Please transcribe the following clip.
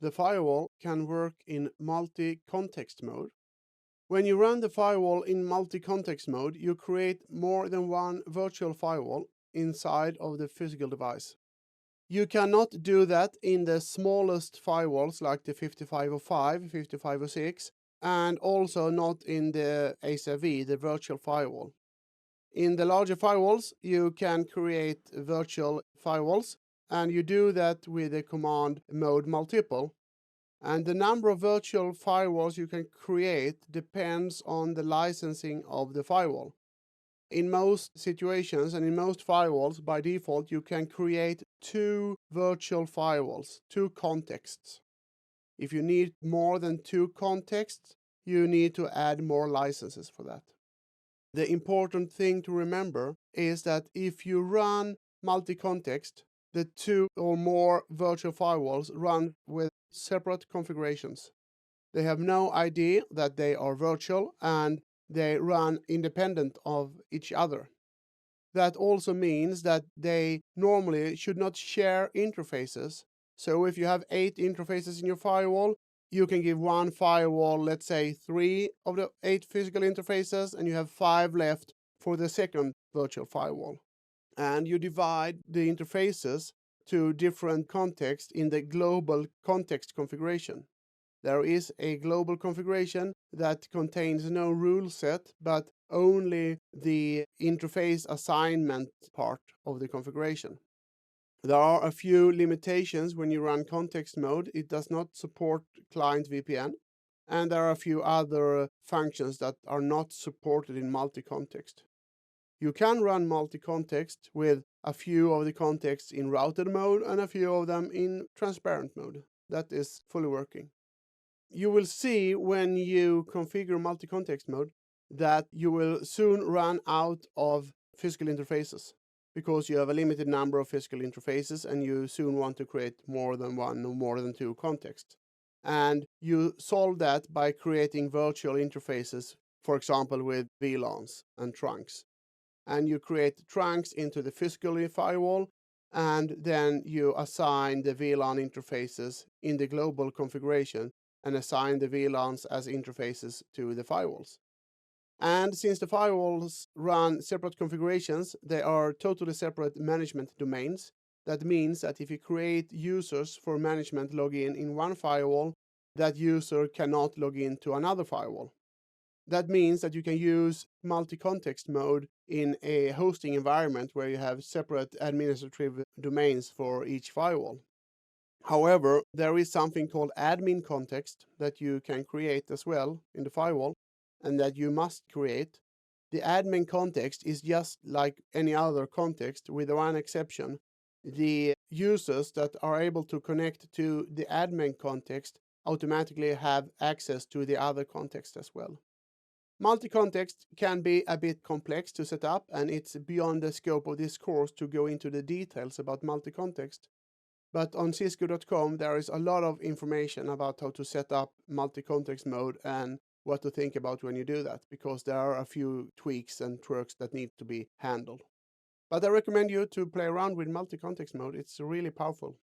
The firewall can work in multi-context mode. When you run the firewall in multi-context mode, you create more than one virtual firewall inside of the physical device. You cannot do that in the smallest firewalls like the 5505, 5506, and also not in the ASA-V, the virtual firewall. In the larger firewalls, you can create virtual firewalls, and you do that with the command mode multiple. And the number of virtual firewalls you can create depends on the licensing of the firewall. In most situations and in most firewalls, by default, you can create 2 virtual firewalls, 2 contexts. If you need more than 2 contexts, you need to add more licenses for that. The important thing to remember is that if you run multi-context, the 2 or more virtual firewalls run with separate configurations. They have no idea that they are virtual and they run independent of each other. That also means that they normally should not share interfaces. So if you have 8 interfaces in your firewall, you can give one firewall, let's say 3 of the 8 physical interfaces, and you have 5 left for the second virtual firewall. And you divide the interfaces to different contexts in the global context configuration. There is a global configuration that contains no rule set, but only the interface assignment part of the configuration. There are a few limitations when you run context mode. It does not support client VPN, and there are a few other functions that are not supported in multi-context. You can run multi-context with a few of the contexts in routed mode and a few of them in transparent mode. That is fully working. You will see when you configure multi-context mode that you will soon run out of physical interfaces because you have a limited number of physical interfaces and you soon want to create more than 1 or more than 2 contexts. And you solve that by creating virtual interfaces, for example with VLANs and trunks. And you create trunks into the physical firewall, and then you assign the VLAN interfaces in the global configuration and assign the VLANs as interfaces to the firewalls. And since the firewalls run separate configurations, they are totally separate management domains. That means that if you create users for management login in one firewall, that user cannot log in to another firewall. That means that you can use multi-context mode in a hosting environment where you have separate administrative domains for each firewall. However, there is something called admin context that you can create as well in the firewall, and that you must create. The admin context is just like any other context with one exception. The users that are able to connect to the admin context automatically have access to the other context as well. Multi-context can be a bit complex to set up, and it's beyond the scope of this course to go into the details about multi-context. But on cisco.com there is a lot of information about how to set up multi-context mode and what to think about when you do that, because there are a few tweaks and twerks that need to be handled. But I recommend you to play around with multi-context mode. It's really powerful.